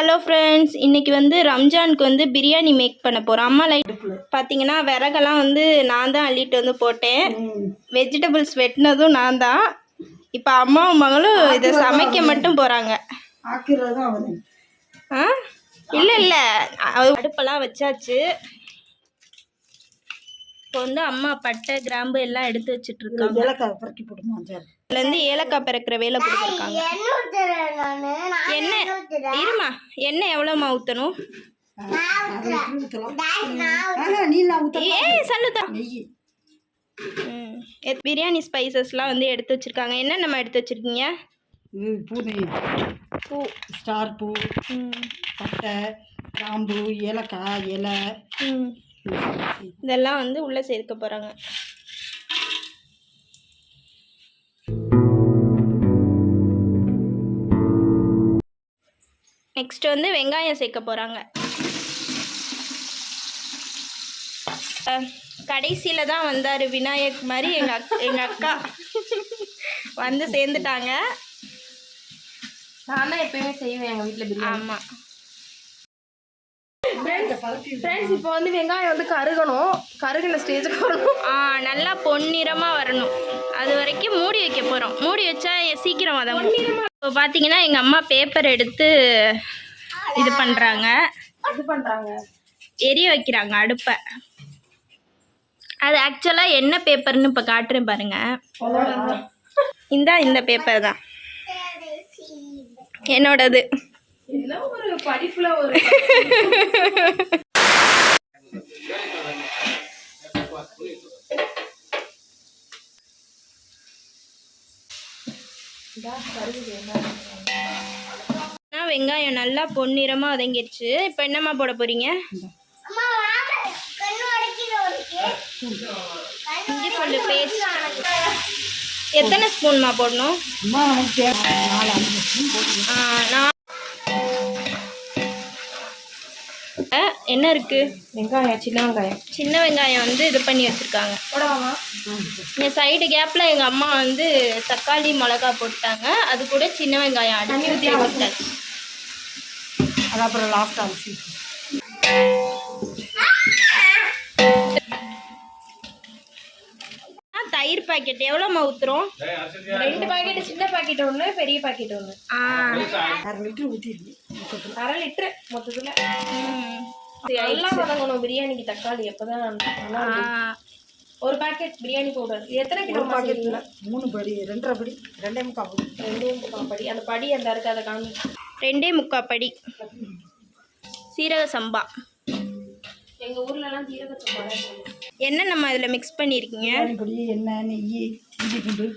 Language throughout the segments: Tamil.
ஹலோ ஃப்ரெண்ட்ஸ், இன்றைக்கி வந்து ரம்ஜானுக்கு வந்து பிரியாணி மேக் பண்ண போகிறோம். அம்மா லைட் பார்த்தீங்கன்னா விறகெல்லாம் வந்து நான் தான் அள்ளிட்டு வந்து போட்டேன். வெஜிடபிள்ஸ் வெட்டினதும் நான் தான். இப்போ அம்மாவும் மகளும் இதை சமைக்க மட்டும் போகிறாங்க. இல்லை அடுப்பெல்லாம் வச்சாச்சு. இப்போ வந்து அம்மா பட்டை கிராம்பு எல்லாம் எடுத்து வச்சுட்ருக்காங்க. இதுலேருந்து ஏலக்காய் பிறக்கிற வேலை கொடுத்துருக்காங்க. எண்ணெய் இருமா, எண்ணெய் எவ்வளோமா ஊற்றணும்? பிரியாணி ஸ்பைசஸ்லாம் வந்து எடுத்து வச்சுருக்காங்க. என்ன நம்ம எடுத்து வச்சுருக்கீங்க? பூ, ஸ்டார் பூ, பட்டை, கிராம்பு, ஏலக்காய் இலை, இதெல்லாம் வந்து உள்ளே சேர்க்க போகிறாங்க. நெக்ஸ்ட் வந்து வெங்காயம் சேர்க்க போகிறாங்க. கடைசியில் தான் வந்தார் விநாயக் மாதிரி எங்கள் அக்கா வந்து சேர்ந்துட்டாங்க. நான் தான் எப்பயுமே செய்வேன் எங்கள் வீட்டில் பிரியாணி. ஆமாம் ஃப்ரெண்ட்ஸ், இப்போ வந்து வெங்காயம் வந்து கருகின ஸ்டேஜுக்கு வரணும். நல்லா பொன்னிறமாக வரணும். அது வரைக்கும் மூடி வைக்க போகிறோம். மூடி வச்சா சீக்கிரம் வதங்கும். இப்போ பார்த்தீங்கன்னா எங்கள் அம்மா பேப்பர் எடுத்து இது பண்ணுறாங்க, எரிய வைக்கிறாங்க அடுப்பை. அது ஆக்சுவலாக என்ன பேப்பர்னு இப்போ காட்டுறேன் பாருங்கள். இந்த பேப்பர் தான் என்னோடது. ஒரு படிப்புல ஒரு வெங்காயம் நல்லா பொன்னிறமா வதங்கிடுச்சு. இப்போ என்னம்மா போட போறீங்க? இஞ்சி பூண்டு பேஸ்ட் எத்தனை ஸ்பூன்மா போடணும்? என்ன இருக்கு? வெங்காயம், சின்ன வெங்காயம் வந்து இது பண்ணி வச்சுருக்காங்க. இந்த சைடு கேப்பில் எங்கள் அம்மா வந்து தக்காளி மிளகா போட்டாங்க. அது கூட சின்ன வெங்காயம் அடிச்சு ஊற்றி அது அப்புறம் லாஸ்ட் அரிசி. தயிர் பாக்கெட் எவ்வளோம்மா ஊற்றுறோம்? 2 பாக்கெட், சின்ன பாக்கெட் ஒன்று, பெரிய பாக்கெட் ஒன்று. 1/2 லிட்டர் ஊற்றிடுவேன். 1/2 லிட்டரு மொத்தத்தில். நல்லா வதங்கணும் பிரியாணிக்கு தக்காளி. அப்போதான் ஒரு பாக்கெட் பிரியாணி பவுடர். எத்தனை கிலோ பாக்கெட்? 3 படி, 2.5 படி, 2.25 படி. அந்த படி அந்த இருக்குது, அதை காமி. 2.25 படி சீரக சம்பா. எங்கள் ஊர்லலாம் சீரக சம்பா. என்ன நம்ம இதில் மிக்ஸ் பண்ணியிருக்கீங்க? எண்ணெய், நெய், இஞ்சி பூண்டு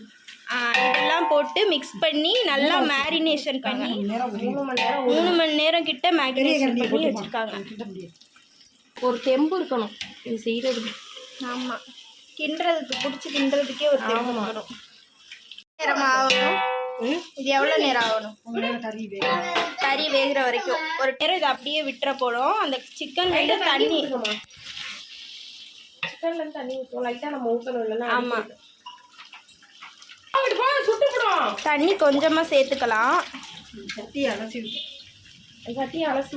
இதெல்லாம் போட்டு மிக்ஸ் பண்ணி நல்லா மேரினேஷன் பண்ணி 3 மணி நேரம் கிட்ட மேரினேஷன் பண்ணி வச்சுருக்காங்க. ஒரு தெம்பு இருக்கணும் இது செய்கிறதுக்கு. ஆமாம், கிண்டுறதுக்கே ஒரு தெம்பு இருக்கணும். நேரம் ஆகணும். இது எவ்வளோ நேரம் ஆகணும்? கறி வேகிற வரைக்கும் ஒரு நேரம் இதை அப்படியே விட்டுற போடும். அந்த சிக்கன்லேருந்து தண்ணி ஊற்றணும். லைட்டாக நம்ம ஊற்றணும் இல்லைன்னா. ஆமாம், தண்ணி கொஞ்சமாக சேர்த்துக்கலாம். சட்டி அலசி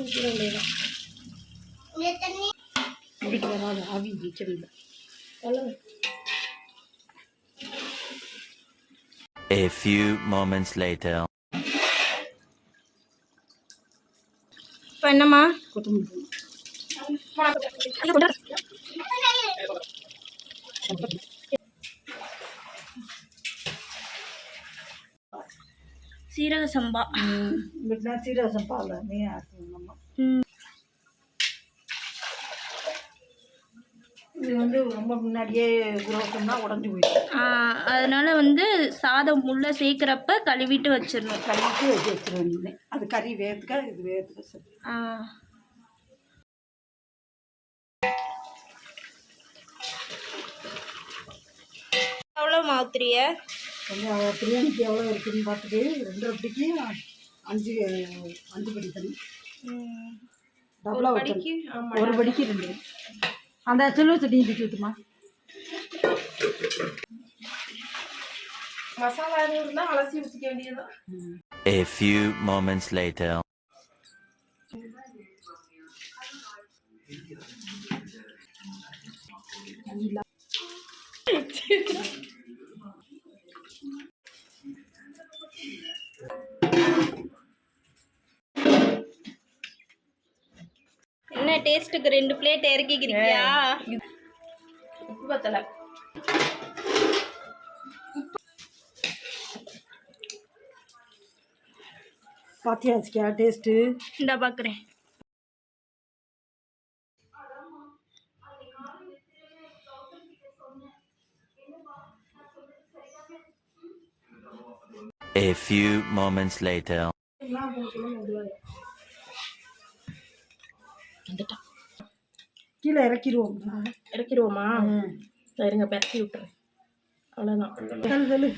ஊற்ற வேண்டியது. ஆவி மிச்சம். A few moments later. இப்போ என்னம்மா? சீரக சம்பா. சீரக சம்பாவில் இது வந்து ரொம்ப முன்னாடியே குரோசம்னா உடஞ்சி போயிடும். அதனால வந்து சாதம் உள்ளே சேர்க்குறப்ப கழுவிட்டு வச்சிடணும். வச்சிட வேண்டியது. அது கறி வேர்த்துக்க, இது வேர்த்துக்க சரி. எவ்வளோ மாவுத்திரிய? பிரியாணிக்கு எவ்வளோ இருக்குதுன்னு பார்த்துட்டு 2.5 படிக்கு 5 படி தண்ணி. டபுளாக வச்சு 1 படிக்கு 2. அந்த சில்வர் சட்டி தூக்கி ஊற்றுமா? மசாலா இருந்தால் அலசி ஊற்றிக்க வேண்டியதுதான். A few moments later. டேஸ்ட்டுக்கு 2 பிளேட் இறக்கிக்கிறியா? உப்பு பத்தல. பாத்தியா அஸ்கியா டேஸ்ட்டு? இந்தா பார்க்குறேன். A few moments later. கீழே இறக்கிடுவோம். இறக்கிடுவோமா? இருங்க, பெரட்டி விட்டுறேன். அவ்வளோதான். சொல்லு